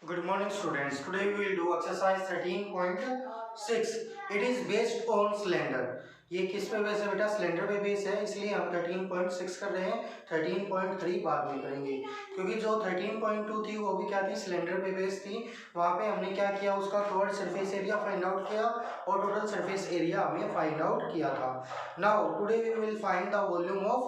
Good morning students. Today we will do exercise 13.6. It is based on cylinder. ये किस पे base है बेटा? सिलेंडर पे बेस है, इसलिए हम 13.6 कर रहे हैं। 13.3 बाद में करेंगे क्योंकि जो 13.2 थी वो भी क्या थी? सिलेंडर पे बेस थी। वहाँ पे हमने क्या किया? उसका covered surface area find out किया और टोटल सरफेस एरिया हमने फाइंड आउट किया था। Now today we will find the volume of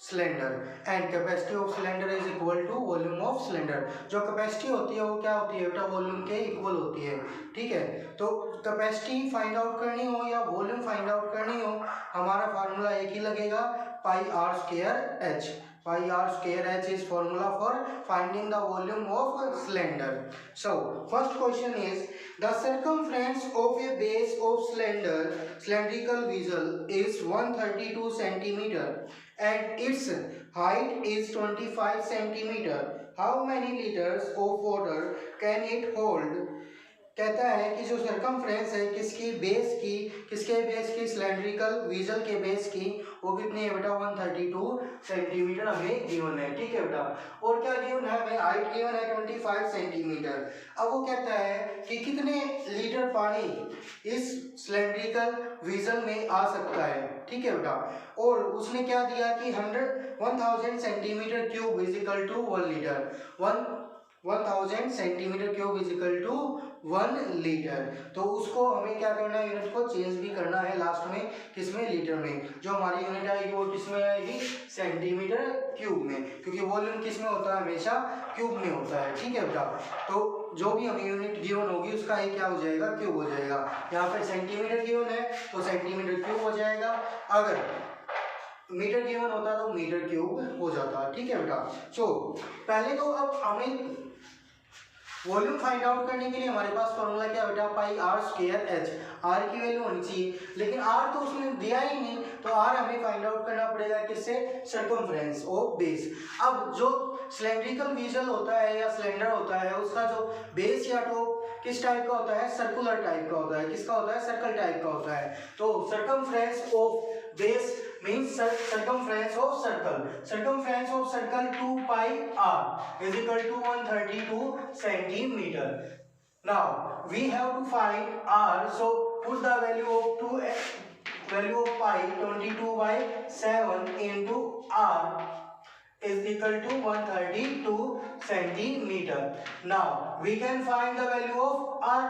cylinder and capacity of cylinder is equal to volume of cylinder. जो कैपेसिटी होती है वो क्या होती है बेटा? वॉल्यूम के इक्वल होती है। ठीक है, तो कैपेसिटी फाइंड आउट करनी हो या वॉल्यूम फाइंड आउट करनी हो, हमारा फार्मूला एक ही लगेगा, pi r square h. Pi r square h is formula for finding the volume of cylinder. So first question is, the circumference of a base of cylindrical vessel is 132 centimeter and its height is 25 centimeter. How many liters of water can it hold? कहता है कि जो circumference है किसके base की cylindrical वीजल के base की, वो कितनी है बेटा? 132 सेंटीमीटर हमें गिवन है। ठीक है बेटा, और क्या गिवन है हमें? हाइट गिवन है 25 सेंटीमीटर। अब वो कहता है कि कितने लीटर पानी इस सिलेंड्रिकल वीजल में आ सकता है। ठीक है बेटा, और उसने क्या दिया कि 1000 centimetre cube is equal to 1 litre. 1000 centimetre cube is equal to 1 litre. तो उसको हमें क्या करना है? यूनिट को चेंज भी करना है लास्ट में, किसमें? लीटर में। जो हमारी यूनिट आएगी वो किसमें आएगी? सेंटीमीटर क्यूब में, क्योंकि वॉल्यूम किसमें होता है? हमेशा क्यूब में होता है। ठीक है बेटा, तो जो भी हमें यूनिट गिवन होगी उसका ही क्या हो जाएगा? क्यूब हो जाएगा। यहाँ पे सेंटीमीटर गिवन है तो सेंटीमीटर क्यूब हो जाएगा, अगर मीटर गिवन होता तो मीटर क्यूब हो जाता। ठीक है बेटा, सो पहले तो अब हमें वॉल्यूम फाइंड आउट करने के लिए हमारे पास फॉर्मूला क्या बेटा? पाई आर स्क्वायर एच। आर की वैल्यू होनी चाहिए, लेकिन आर तो उसने दिया ही नहीं, तो आर हमें फाइंड आउट करना पड़ेगा किससे? Circumference of base. अब जो सिलेंड्रिकल वीजल होता है या सिलेंडर होता है, उसका जो बेस या टॉप किस टाइप का होता है? सर्कुलर टाइप का होता है। किसका होता है? सर्कल टाइप का होता है। तो circumference of base means circumference of circle 2 pi r is equal to 132 centimeter. Now we have to find r, so put the value of pi 22 by 7 into r is equal to 132 centimeter. Now we can find the value of r.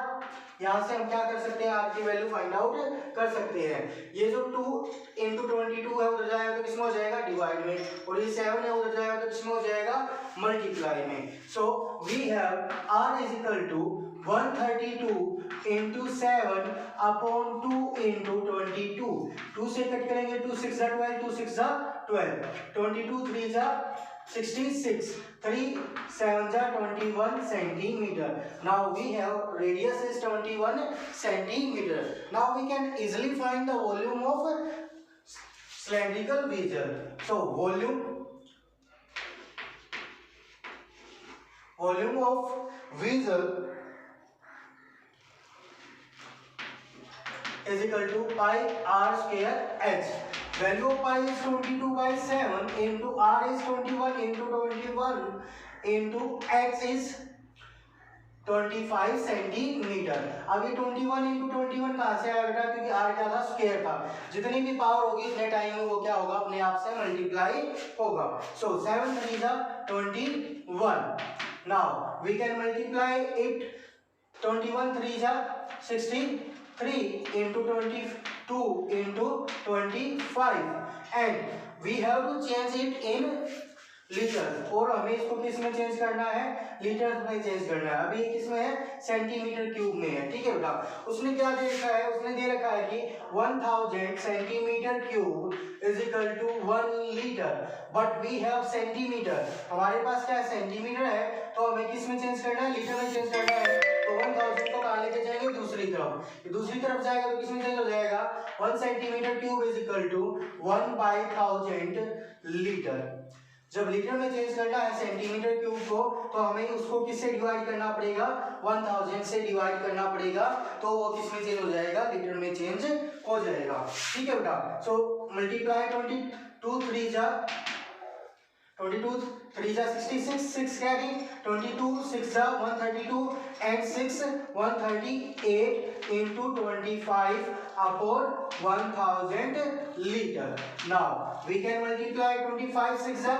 यहाँ से हम क्या कर सकते हैं? r की value find out कर सकते हैं। ये जो 2 into 22 है उधर जाएगा तो किसमें हो जाएगा? डिवाइड में, और ये 7 है उधर जाएगा तो किसमें हो जाएगा? मल्टीप्लाई में। So we have r is equal to 132 into 7 upon 2 into 22। 2 से कट करेंगे, 2 6 जा 12, 2 6 जा 12, 22 3 जा 66, 3 7 जा 21 centimeter. Now we have radius is 21 centimeter. Now we can easily find the volume of cylindrical vessel. So volume of vessel is equal to pi r square h. Value of pi is 22 by 7 into r is 21 into 21 into x is 25 centimetre. अब ये 21 into 21 कहाँ से आया बेटा? क्योंकि r क्या था? Square था। जितनी भी पावर होगी उतने टाइम में वो क्या होगा? अपने आप से मल्टीप्लाई होगा। सो 7 3 जा 21। Now we can multiply it. 21 3 जा 63 into 22 into 25 and we have to change it in litre, और हमें इसको किस में चेंज करना है? लीटर में चेंज करना है। अभी किस में है? सेंटीमीटर क्यूब में है। ठीक है बेटा, उसने क्या दे रखा है? उसने दे रखा है कि 1000 centimetre cube is equal to 1 litre, but we have centimetre. हमारे पास क्या है? सेंटीमीटर है, तो हमें किस में चेंज करना है? लीटर में चेंज करना है। तो 1000 को कहाँ लेके जाएंगे? दूसरी तरफ जाएगा तो किस में चेंज हो जाएगा? 1 centimetre cube is equal to 1/1000 litre. जब लीटर में चेंज करना है सेंटीमीटर क्यूब को, तो हमें उसको किससे डिवाइड करना पड़ेगा? 1000 से डिवाइड करना पड़ेगा, तो वो किस में चेंज हो जाएगा? लीटर में चेंज हो जाएगा। ठीक है बेटा, सो मल्टीप्लाई 22 3 जा 22 3 जा 66, 6 carry, 22 6 जा 132 and 6 138 into 25 upon 1000 liter. Now we can multiply 25 6 जा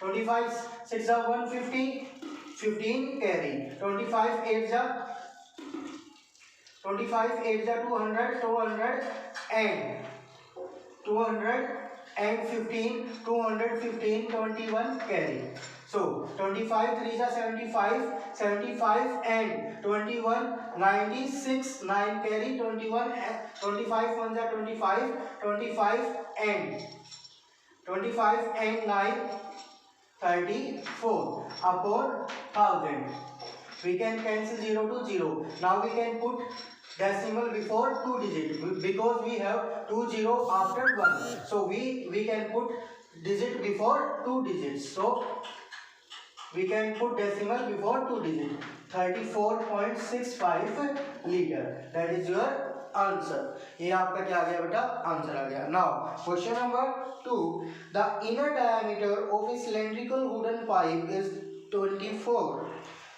25 6 जा 150, 15 carry, 25 8 जा 25 8 जा 200, 215 21 carry. So 25 3 जा 75, 75 and 21 96, 9 carry, 21 25 1 जा 25, 25 and 9 34 upon 1000. We can cancel 0 to 0. Now we can put decimal before 2 digit because we have 2 0 after 1. So we can put digit before 2 digits. So we can put decimal before 2 digit. 34.65 liter. That is your answer. ये आपका क्या आ गया बेटा? Answer आ गया. Now question number 2. The inner diameter of a cylindrical wooden pipe is 24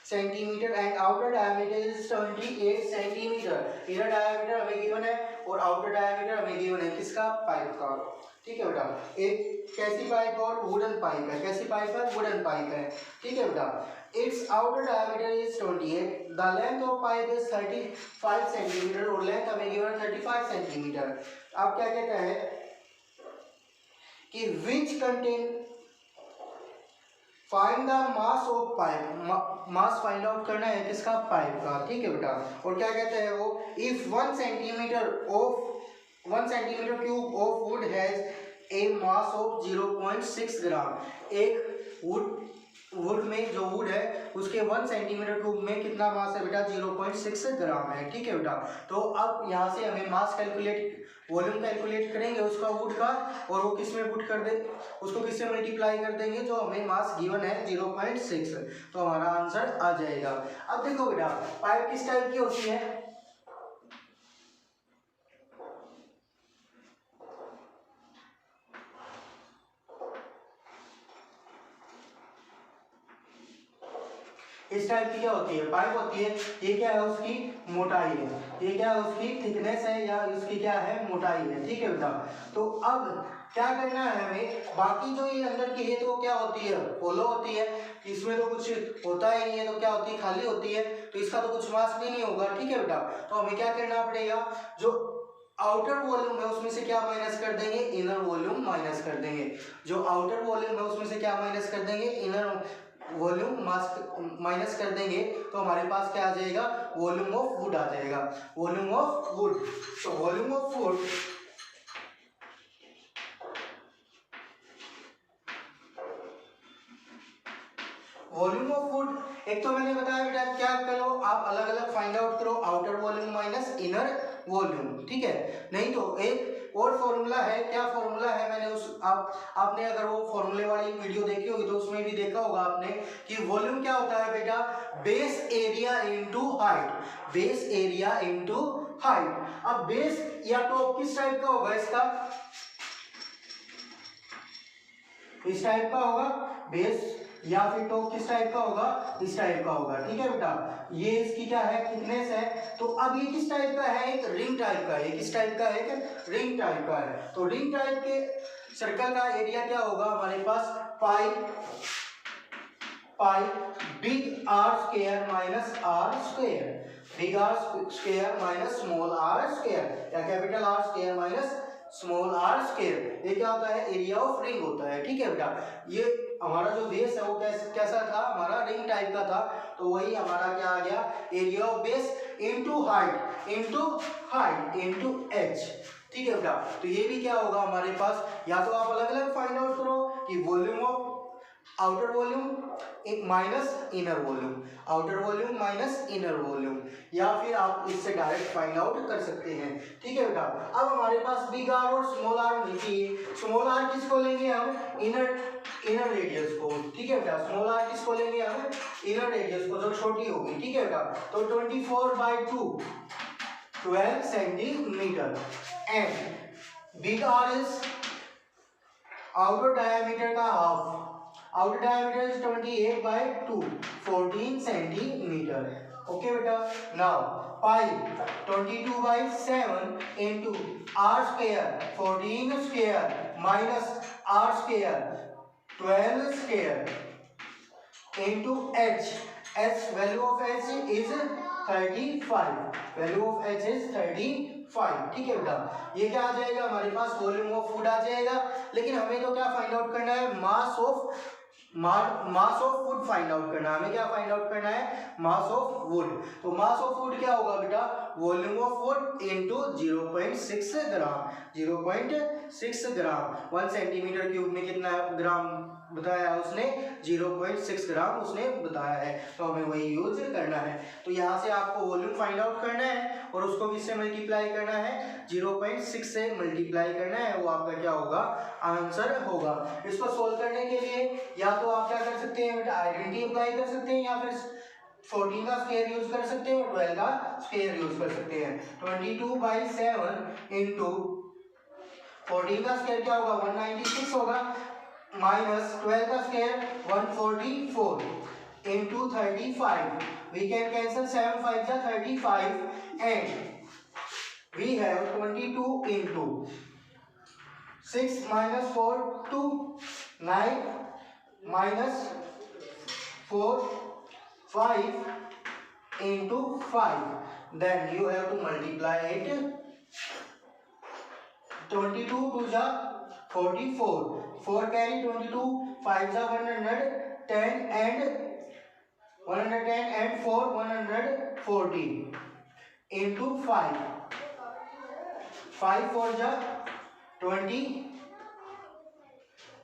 centimeter and outer diameter is 28 centimeter. Inner diameter हमें given है और outer diameter हमें गिवन है किसका? पाइप का. ठीक है बेटा. एक कैसी पाइप और वुडन पाइप है. कैसी पाइप है? वुडन पाइप है. ठीक है बेटा. Its outer diameter is 28. The length of pipe is 35 centimeter और length हमें गिवन 35 centimeter. अब क्या कहता है कि which contain find the mass of pipe. Mass find out करना है किसका? पाइप का. ठीक है बेटा. और क्या कहते हैं वो? If 1 centimeter cube of wood has a mass of 0.6 ग्राम. एक वुड में जो वुड है उसके 1 सेंटीमीटर क्यूब में कितना मास है बेटा? 0.6 ग्राम है. ठीक है बेटा. तो अब यहाँ से हमें मास कैलकुलेट, वॉल्यूम कैलकुलेट करेंगे उसका वुड का और वो किस में पुट कर दे, उसको किससे मल्टीप्लाई कर देंगे जो हमें मास गिवन है 0.6. तो हमारा आंसर आ जाएगा. अब देखो बेटा पाइप किस टाइप की होती है? इस टाइप की क्या होती है? पाइप होती है. ये क्या है? उसकी मोटाई है. ये क्या है? उसकी थिकनेस है या उसकी क्या है? मोटाई है. ठीक है बेटा. तो अब क्या करना है हमें? बाकी जो ये अंदर की है तो क्या होती है? होलो होती है. इसमें तो कुछ होता ही नहीं है. तो क्या होती है? खाली होती है. तो इसका तो कुछ मास भी नहीं होगा. ठीक है बेटा. तो हमें क्या करना पड़ेगा? जो आउटर वॉल्यूम है उसमें से क्या माइनस कर देंगे? इनर वॉल्यूम माइनस कर देंगे. जो आउटर वॉल्यूम है उसमें से क्या माइनस कर देंगे? इनर वॉल्यूम माइनस कर देंगे. तो हमारे पास क्या आ जाएगा? वॉल्यूम ऑफ वुड आ जाएगा. Volume of would. तो वॉल्यूम ऑफ वुड एक तो मैंने बताया बेटा क्या करो आप अलग अलग फाइंड आउट करो. Outer volume minus inner volume. ठीक है. नहीं तो एक और फॉर्मूला है. क्या फॉर्मूला है? मैंने आपने अगर वो फॉर्मूले वाली वीडियो देखी होगी तो उसमें भी देखा होगा आपने कि वॉल्यूम क्या होता है बेटा? Base area into height. Base area into height. अब बेस या टॉप किस टाइप का होगा इसका? इस टाइप का होगा बेस, या फिर टॉप किस टाइप का होगा? इस टाइप का होगा. ठीक है बेटा. ये इसकी क्या है? थिकनेस है. तो अब ये किस टाइप का है? एक रिंग टाइप का है. किस टाइप का है? एक रिंग टाइप का है. तो रिंग टाइप के सर्कल का एरिया क्या होगा हमारे पास? Pi big r square minus r square. Big r square minus small r square या capital r square minus small r square. ये क्या होता है? एरिया ऑफ रिंग होता है. ठीक है बेटा. ये हमारा जो बेस है वो कैसा था? हमारा रिंग टाइप का था. तो वही हमारा क्या आ गया? Area of base into height into H. ठीक है बेटा. तो ये भी क्या होगा हमारे पास? या तो आप अलग अलग फाइंड आउट करो कि volume of outer volume minus inner volume, outer volume minus inner volume, या फिर आप इससे डायरेक्ट फाइंड आउट कर सकते हैं. ठीक है बेटा. अब हमारे पास बिग आर और स्मॉल आर होनी चाहिए. स्मॉल आर किसको लेंगे हम? इनर रेडियस को. ठीक है बेटा. स्मॉल आर किसको लेंगे हम? इनर रेडियस को जो छोटी होगी. ठीक है बेटा. तो 24/2 12 centimetre and big r is outer diameter का half, outer diameter is 28/2, 14 centimetre. Okay बेटा, now pi 22/7 into r square 14 square minus r square 12 square into h, h value of h is 35, value of h is 35। ठीक है बेटा, ये क्या आ जाएगा हमारे पास, वॉल्यूम ऑफ फूड आ जाएगा। लेकिन हमें तो क्या फाइंड आउट करना है, mass of would find out करना है। हमें क्या फाइंड आउट करना है, मास ऑफ वुड। तो मास ऑफ वुड क्या होगा बेटा, volume of would into 0.6 gram, 0.6 gram. 1 centimetre cube में कितना ग्राम बताया है उसने, 0.6 ग्राम उसने बताया है, तो हमें वही यूज करना है। तो यहाँ से आपको वॉल्यूम फाइंड आउट करना है और उसको किससे मल्टीप्लाई करना है, 0.6 से मल्टीप्लाई करना है, वो आपका क्या होगा, आंसर होगा। इसको सोल्व करने के लिए या तो आप क्या कर सकते हैं बेटा, आइडेंटिटी अप्लाई कर सकते हैं, या फिर 14 का स्क्वायर यूज कर सकते हैं और 12 का स्क्वायर यूज कर सकते हैं। 22/7 इंटू 14 का स्क्वायर क्या होगा, 196 होगा, माइनस 12 का square 144 into 35। We can cancel 7 5 जा 35 and we have 22 into 6 minus 4 2 9 minus 4 5 into 5, then you have to multiply it। 22 2 जा 44, 4 carry 22, 5 जा 110 and 110 and 4 140 into 5, 5 4 जा 20,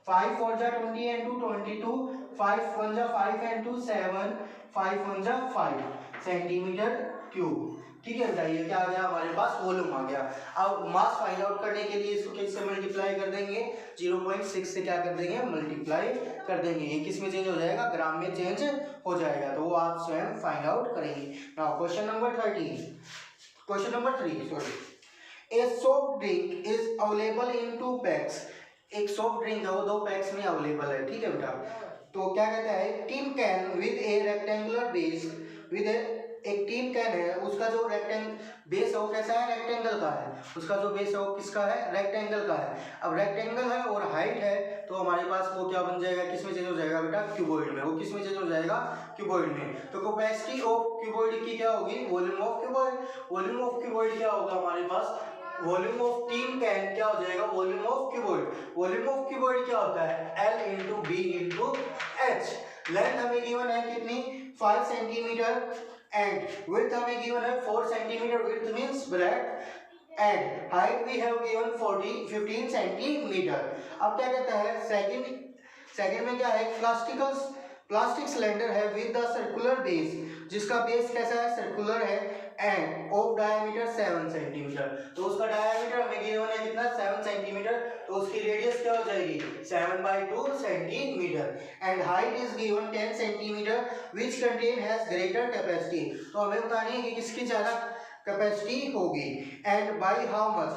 5 4 जा 20 and 2 22, 5 1 जा 5 and 2 7, 5 1 जा 5 सेंटीमीटर क्यूब। ठीक है बेटा, ये क्या आ गया हमारे पास, वॉल्यूम आ गया। अब मास फाइंड आउट करने के लिए इसको किससे मल्टीप्लाई कर देंगे, 0.6 से क्या कर देंगे, मल्टीप्लाई कर देंगे। ये किस में चेंज हो जाएगा, ग्राम में चेंज हो जाएगा, तो वो आप स्वयं फाइंड आउट करेंगे। Now question number 3 sorry. A soft drink is available in 2 packs। एक सॉफ्ट ड्रिंक है वो 2 पैक्स में अवेलेबल है। ठीक है बेटा, तो क्या कहता है, tin can with A rectangular base, with एक टीन कैन है, उसका जो बेस है वो कैसा है, रेक्टेंगल का है। उसका जो बेस है वो किसका है, रेक्टेंगल का है। अब रेक्टेंगल है और हाइट है, तो हमारे पास वो क्या बन जाएगा, किस में चेंज हो जाएगा बेटा, क्यूबॉइड में। वो किस में चेंज हो जाएगा, क्यूबॉइड में। तो कैपेसिटी ऑफ क्यूबॉइड की क्या होगी, volume of cuboid. Volume of cuboid क्या होगा हमारे पास, वॉल्यूम ऑफ टीन कैन क्या हो जाएगा, volume of cuboid. Volume of cuboid क्या होता है, L into B into H. Length हमें गिवन है कितनी, 5 सेंटीमीटर एंड विड्थ हमें गिवन है 4 centimetre, width means breadth, and height we have given 15 centimetre. अब क्या कहता है, सेकंड में क्या है, प्लास्टिक सिलेंडर है विद द सर्कुलर बेस, जिसका बेस कैसा है, सर्कुलर है, एंड ऑफ डायमीटर 7 सेंटीमीटर। तो उसका डायमीटर हमें गिवन है कितना, 7 सेंटीमीटर, तो उसकी रेडियस क्या हो जाएगी, 7/2 centimetre, and height is given 10 centimetre which contain has greater capacity. तो हमें बतानी है कि किसकी ज्यादा कैपेसिटी होगी, एंड बाय हाउ मच,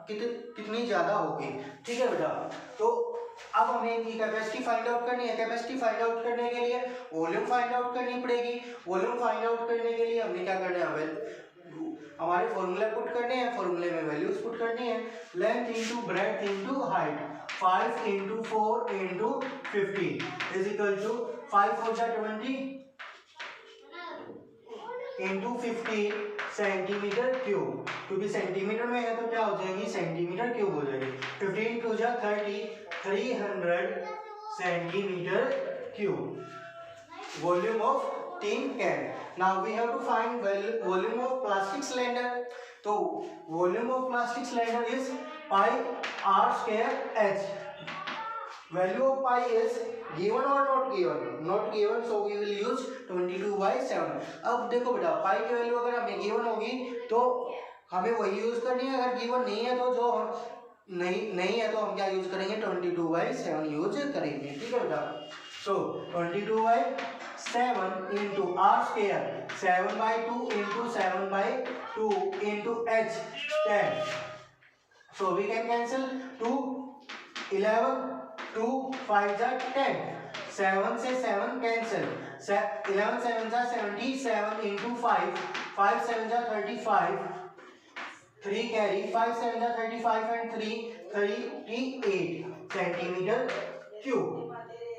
कितनी ज्यादा होगी। ठीक है बेटा, तो अब हमें इनकी कैपेसिटी फाइंड आउट करनी है। कैपेसिटी फाइंड आउट करने के लिए वॉल्यूम फाइंड आउट करनी पड़ेगी। वॉल्यूम फाइंड आउट करने के लिए हमने क्या करना है, हमारे फॉर्मूले पुट करने हैं, फॉर्मूले में वैल्यूज पुट करनी है। Length into breadth into height, 5 into 4 into 50 is equal to 5 4 जा 20 इंटू 50 सेंटीमीटर क्यूब, क्योंकि सेंटीमीटर में है तो क्या हो जाएगी, सेंटीमीटर क्यूब हो जाएगी। 15 2 जा 30, 300 centimetre cube, volume of tin can. Now we have to find volume of plastic cylinder. तो volume of plastic cylinder is pi r square h. Value of pi is given or not given, not given, so we will use 22/7। अब देखो बेटा, पाई की value अगर हमें given होगी तो हमें वही यूज करनी है, अगर गिवन नहीं है तो जो नहीं है तो हम क्या यूज करेंगे, 22/7 यूज करेंगे। ठीक है बेटा, so 22/7 into r square 7/2 into 7/2 into h 10, so we can cancel 2 11 2 5 जा 10, 7 से 7 कैंसिल, 11 7 जा 77 into 5, 5 7 जा 35, 3 कैरी, 5 7 जा 35 and 3 38 centimetre cube,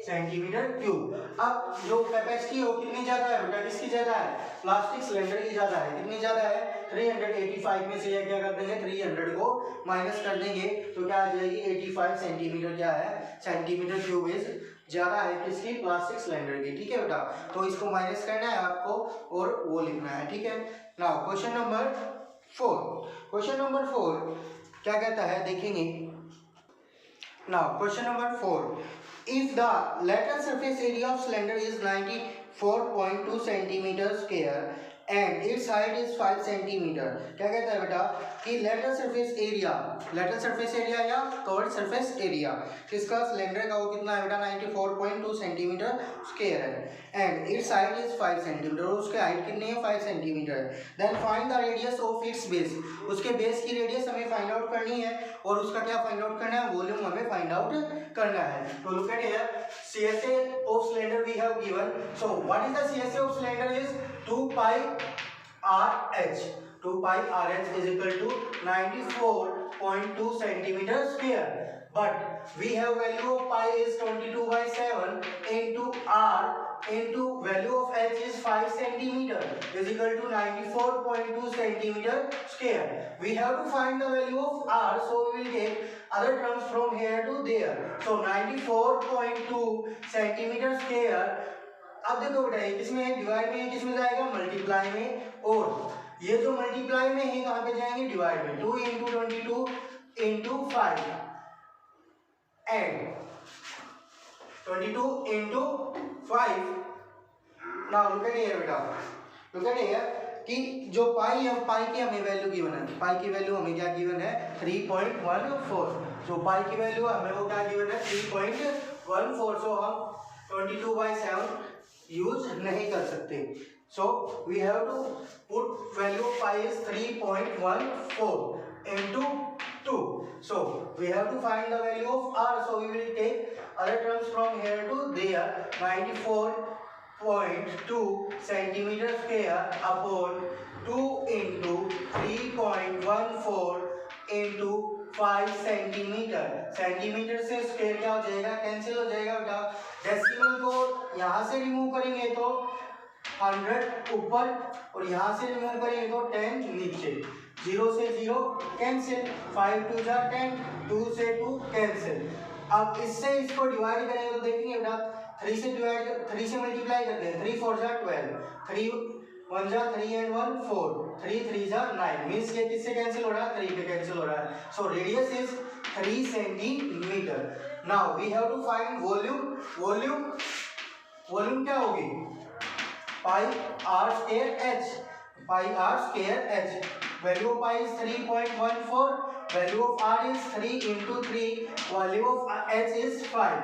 centimetre cube. अब जो कैपेसिटी है वो कितनी ज्यादा है बेटा, किसकी ज्यादा है, प्लास्टिक सिलेंडर की ज्यादा है। कितनी ज्यादा है, 385 में से ये क्या कर देंगे, 300 को माइनस कर देंगे तो क्या आ जाएगी 85 सेंटीमीटर, क्या है सेंटीमीटर क्यूब इज ज्यादा है किसकी, प्लास्टिक सिलेंडर की। ठीक है बेटा, तो इसको माइनस करना है आपको और वो लिखना है। ठीक है, now question number 4, question number 4 क्या कहता है देखेंगे। Now question number 4, if the lateral surface area of cylinder is 94.2 centimeter square and its height is 5 centimeter, क्या कहता है बेटा कि lateral surface area या covered surface area किसका, सिलेंडर का वो कितना है बेटा 94.2 सेंटीमीटर स्क्वायर है and its height is 5 centimetre, और उसके हाइट कितनी है 5 सेंटीमीटर है। then find the radius of its base, उसके बेस की रेडियस हमें फाइंड आउट करनी है और उसका क्या फाइंड आउट करना है, वॉल्यूम हमें फाइंड आउट करना है। तो look at here, CSA of cylinder we have given, so what is the CSA of cylinder is 2 pi RH, 2 pi RH is equal to 94.2 centimeter square, but we have value of pi is 22/7 into R into value of H is 5 centimeter is equal to 94.2 centimeter square. We have to find the value of R, so we will take other terms from here to there. So 94.2 centimeter square, अब देखो बेटा ये किसमें है, divide में है, किसमें जाएगा मल्टीप्लाई में, और ये जो मल्टीप्लाई में है कहाँ पे जाएंगे, डिवाइड में। 2 into 22 into 5 and 22 into 5। Now look at here बेटा, लुक एट हियर कि जो पाई है, पाई की हमें वैल्यू गिवन है, पाई की वैल्यू हमें क्या गिवन है 3.14, जो पाई की वैल्यू हमें वो क्या गिवन है 3.14, सो हम 22/7 यूज नहीं कर सकते, so we have to put value of pi is 3.14 into 2, so we have to find the value of R, so we will take other terms from here to there, 94.2 centimeter square upon 2 into 3.14 into 5 centimetre, centimetre से square क्या हो जाएगा, cancel हो जाएगा बेटा। Decimal को यहाँ से रिमूव करेंगे तो 100 ऊपर और यहाँ से रिमूव करेंगे तो 10 नीचे, 0 से 0 कैंसिल, 5 2 जा 10, 2 से 2 कैंसिल। अब इससे इसको डिवाइड करेंगे तो देखेंगे बेटा 3 से डिवाइड, 3 से मल्टीप्लाई करते हैं, 3 4 जा 12, 3 1 जा 3 and 1 4, 3 3 जा 9, मींस ये किससे कैंसिल हो रहा है, 3 पे कैंसिल हो रहा है, so radius is 3 centimetre. Now we have to find volume, volume क्या होगी, pi r square h, pi r square h, value of pi is 3.14, value of r is 3 into 3, value of h is 5,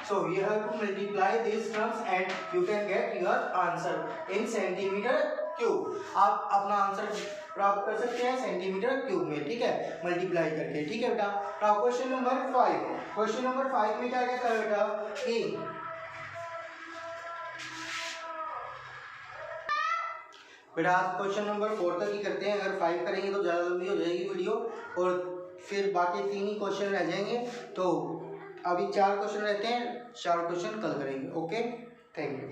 so you have to multiply these terms and you can get your answer in centimeter cube. आप अपना answer प्राप्त कर सकते हैं centimetre cube में, ठीक है, multiply करके। ठीक है बेटा, now question number 5, question number 5 में क्या कहता है बेटा कि बेटा आज क्वेश्चन नंबर 4 तक ही करते हैं, अगर 5 करेंगे तो ज़्यादा लंबी हो जाएगी वीडियो और फिर बाकी 3 ही क्वेश्चन रह जाएंगे, तो अभी 4 क्वेश्चन रहते हैं, 4 क्वेश्चन कल करेंगे। Okay, thank you.